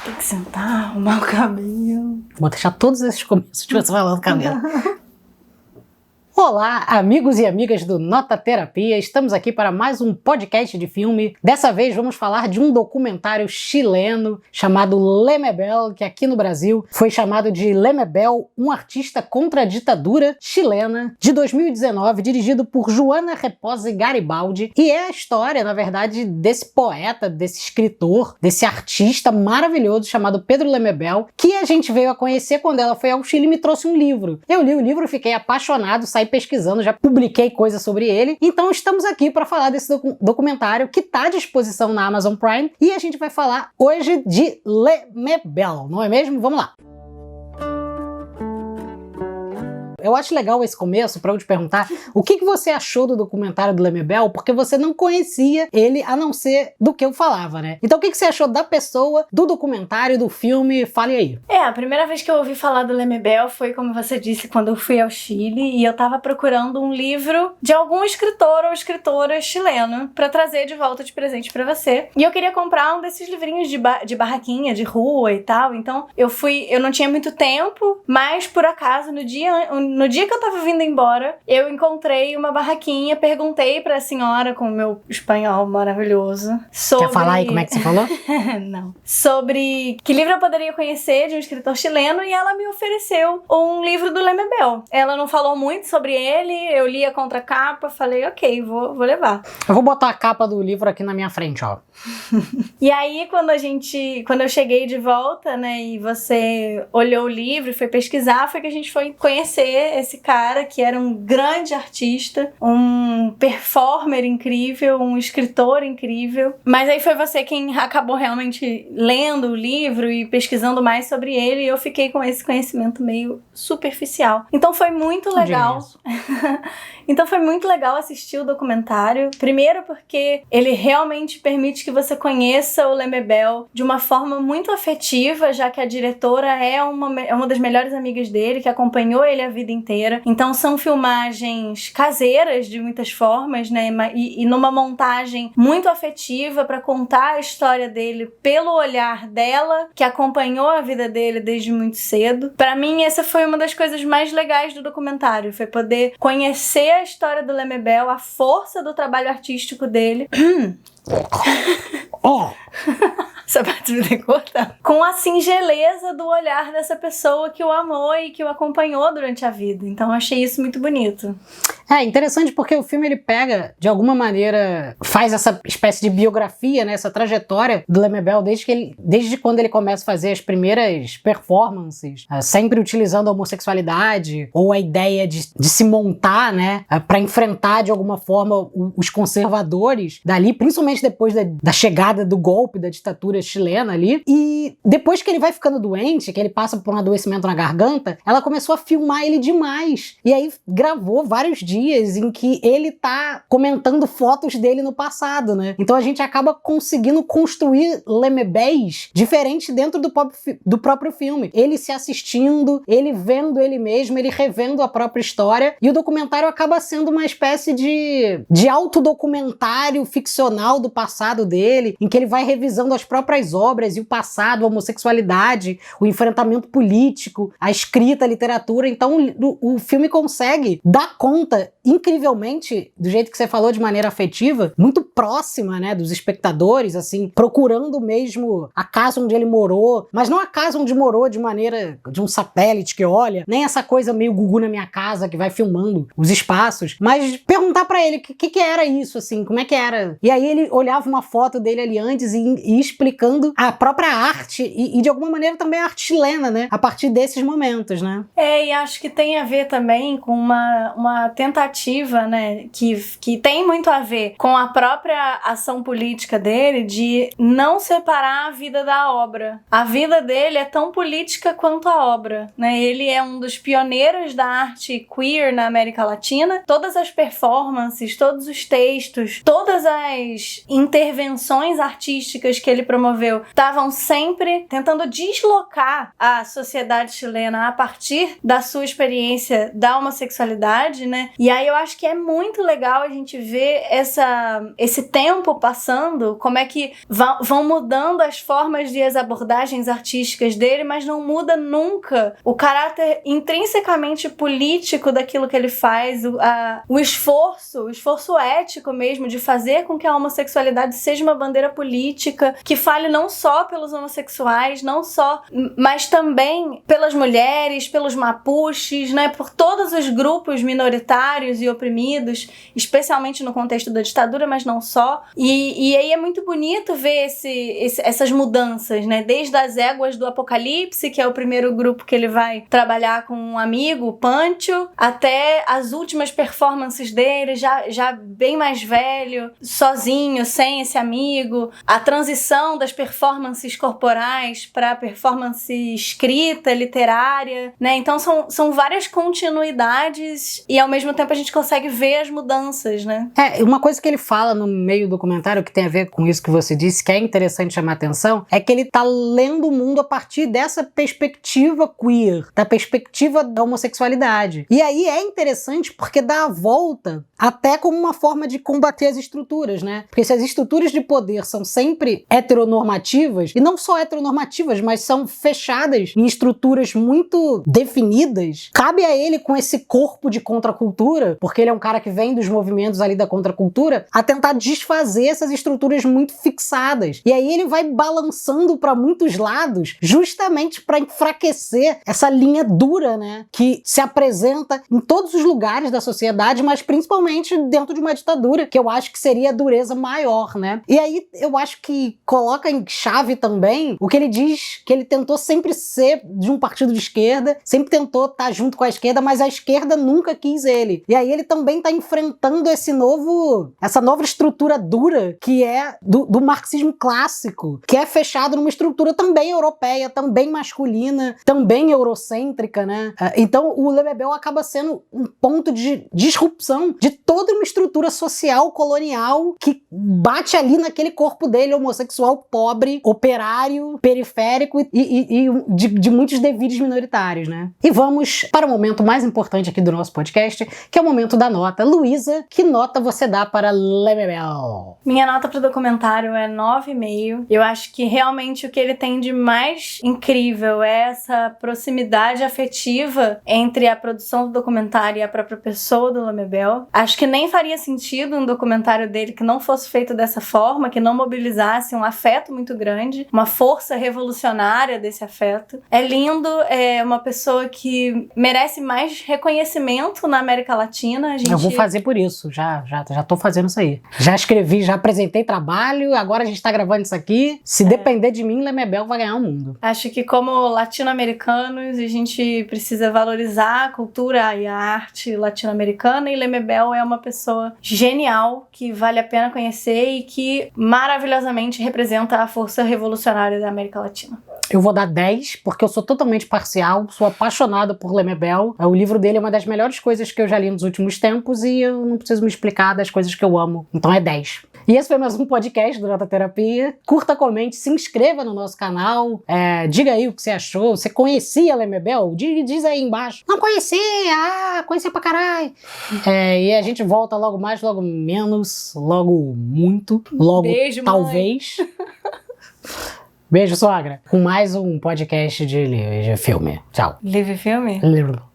Tem que sentar, arrumar o cabelo. Vou deixar todos esses começos de você falando cabelo. Olá, amigos e amigas do Nota Terapia, estamos aqui para mais um podcast de filme. Dessa vez vamos falar de um documentário chileno chamado Lemebel, que aqui no Brasil foi chamado de Lemebel, um artista contra a ditadura chilena, de 2019, dirigido por Joana Repose Garibaldi, e é a história, na verdade, desse poeta, desse escritor, desse artista maravilhoso chamado Pedro Lemebel, que a gente veio a conhecer quando ela foi ao Chile e me trouxe um livro. Eu li o livro, fiquei apaixonado, saí pesquisando, já publiquei coisas sobre ele, então estamos aqui para falar desse documentário que está à disposição na Amazon Prime e a gente vai falar hoje de Lemebel, não é mesmo? Vamos lá! Eu acho legal esse começo para eu te perguntar o que você achou do documentário do Lemebel, porque você não conhecia ele a não ser do que eu falava, né? Então o que você achou da pessoa, do documentário, do filme? Fale aí. A primeira vez que eu ouvi falar do Lemebel foi, como você disse, quando eu fui ao Chile e eu tava procurando um livro de algum escritor ou escritora chileno para trazer de volta de presente para você. E eu queria comprar um desses livrinhos de barraquinha, de rua e tal. Então eu não tinha muito tempo, mas por acaso no dia que eu tava vindo embora, eu encontrei uma barraquinha, perguntei pra senhora, com o meu espanhol maravilhoso, sobre... Quer falar aí como é que você falou? Não. Sobre que livro eu poderia conhecer de um escritor chileno, e ela me ofereceu um livro do Lemebel. Ela não falou muito sobre ele, eu li a contracapa, falei, ok, vou levar. Eu vou botar a capa do livro aqui na minha frente, ó. E aí, quando eu cheguei de volta, né, e você olhou o livro e foi pesquisar, foi que a gente foi conhecer esse cara que era um grande artista, um performer incrível, um escritor incrível. Mas aí foi você quem acabou realmente lendo o livro e pesquisando mais sobre ele, e eu fiquei com esse conhecimento meio superficial. Então foi muito legal. Então foi muito legal assistir o documentário. Primeiro porque ele realmente permite que você conheça o Lemebel de uma forma muito afetiva, já que a diretora é uma das melhores amigas dele, que acompanhou ele a vida inteira. Então são filmagens caseiras de muitas formas, né? E numa montagem muito afetiva para contar a história dele pelo olhar dela, que acompanhou a vida dele desde muito cedo. Para mim, essa foi uma das coisas mais legais do documentário, foi poder conhecer a história do Lemebel, a força do trabalho artístico dele. Essa parte me tem que cortar. Com a singeleza do olhar dessa pessoa que o amou e que o acompanhou durante a vida. Então eu achei isso muito bonito. É interessante porque o filme ele pega, de alguma maneira, faz essa espécie de biografia, né, essa trajetória do Lemebel desde quando ele começa a fazer as primeiras performances, sempre utilizando a homossexualidade ou a ideia de se montar, né, para enfrentar de alguma forma os conservadores dali, principalmente depois da chegada do golpe da ditadura chilena ali. E depois que ele vai ficando doente, que ele passa por um adoecimento na garganta, ela começou a filmar ele demais. E aí gravou vários dias em que ele tá comentando fotos dele no passado, né? Então a gente acaba conseguindo construir Lemebéis diferentes dentro do próprio filme. Ele se assistindo, ele vendo ele mesmo, ele revendo a própria história, e o documentário acaba sendo uma espécie de autodocumentário ficcional do passado dele, em que ele vai revisando as próprias obras e o passado, a homossexualidade, o enfrentamento político, a escrita, a literatura. Então o filme consegue dar conta incrivelmente, do jeito que você falou, de maneira afetiva, muito próxima, né, dos espectadores, assim, procurando mesmo a casa onde ele morou, mas não a casa onde morou de maneira de um satélite que olha, nem essa coisa meio Gugu na minha casa que vai filmando os espaços, mas perguntar pra ele o que era isso, assim, como é que era. E aí ele olhava uma foto dele ali antes e explicando a própria arte e de alguma maneira também a arte chilena, né, a partir desses momentos, né. E acho que tem a ver também com uma tentativa, né, que tem muito a ver com a própria ação política dele de não separar a vida da obra. A vida dele é tão política quanto a obra, né? Ele é um dos pioneiros da arte queer na América Latina. Todas as performances, todos os textos, todas as intervenções artísticas que ele promoveu promoveu estavam sempre tentando deslocar a sociedade chilena a partir da sua experiência da homossexualidade, né? E aí eu acho que é muito legal a gente ver esse tempo passando, como é que vão mudando as formas e as abordagens artísticas dele, mas não muda nunca o caráter intrinsecamente político daquilo que ele faz, o esforço ético mesmo de fazer com que a homossexualidade seja uma bandeira política, que fale não só pelos homossexuais, mas também pelas mulheres, pelos mapuches, né, por todos os grupos minoritários e oprimidos, especialmente no contexto da ditadura, mas não só. E aí é muito bonito ver essas mudanças, né, desde as éguas do Apocalipse, que é o primeiro grupo que ele vai trabalhar com um amigo, o Pancho, até as últimas performances dele, já bem mais velho, sozinho, sem esse amigo, a transição das performances corporais para performance escrita, literária, né? Então são várias continuidades e ao mesmo tempo a gente consegue ver as mudanças, né? Uma coisa que ele fala no meio do documentário que tem a ver com isso que você disse, que é interessante chamar atenção, é que ele tá lendo o mundo a partir dessa perspectiva queer, da perspectiva da homossexualidade. E aí é interessante porque dá a volta até como uma forma de combater as estruturas, né? Porque se as estruturas de poder são sempre heteronormativas, e não só heteronormativas, mas são fechadas em estruturas muito definidas, cabe a ele, com esse corpo de contracultura, porque ele é um cara que vem dos movimentos ali da contracultura, a tentar desfazer essas estruturas muito fixadas. E aí ele vai balançando para muitos lados, justamente para enfraquecer essa linha dura, né? Que se apresenta em todos os lugares da sociedade, mas principalmente dentro de uma ditadura, que eu acho que seria a dureza maior, né? E aí eu acho que coloca em chave também o que ele diz, que ele tentou sempre ser de um partido de esquerda, sempre tentou estar junto com a esquerda, mas a esquerda nunca quis ele. E aí ele também está enfrentando essa nova estrutura dura que é do marxismo clássico, que é fechado numa estrutura também europeia, também masculina, também eurocêntrica, né? Então o Lemebel acaba sendo um ponto de disrupção de toda uma estrutura social colonial que bate ali naquele corpo dele, homossexual, pobre, operário, periférico e de muitos devires minoritários, né? E vamos para o momento mais importante aqui do nosso podcast, que é o momento da nota. Luísa, que nota você dá para Lemebel? Minha nota para o documentário é 9,5. Eu acho que realmente o que ele tem de mais incrível é essa proximidade afetiva entre a produção do documentário e a própria pessoa do Lemebel. Acho que nem faria sentido um documentário dele que não fosse feito dessa forma, que não mobilizasse um afeto muito grande, uma força revolucionária desse afeto. É lindo, é uma pessoa que merece mais reconhecimento na América Latina. Eu vou fazer por isso, já tô fazendo isso aí. Já escrevi, já apresentei trabalho, agora a gente tá gravando isso aqui. Se depender de mim, Lemebel vai ganhar o mundo. Acho que como latino-americanos, a gente precisa valorizar a cultura e a arte latino-americana, e Lemebel é uma pessoa genial, que vale a pena conhecer e que maravilhosamente representa a força revolucionária da América Latina. Eu vou dar 10, porque eu sou totalmente parcial, sou apaixonada por Lemebel. O livro dele é uma das melhores coisas que eu já li nos últimos tempos e eu não preciso me explicar das coisas que eu amo. Então é 10. E esse foi mais um podcast do Nota Terapia. Curta, comente, se inscreva no nosso canal. Diga aí o que você achou. Você conhecia Lemebel? Diz aí embaixo. Não conhecia! Conhecia pra caralho! E a gente volta logo mais, logo menos, logo muito, logo Beijo, talvez. Beijo, sogra. Com mais um podcast de filme. Tchau. Livre filme? Livro.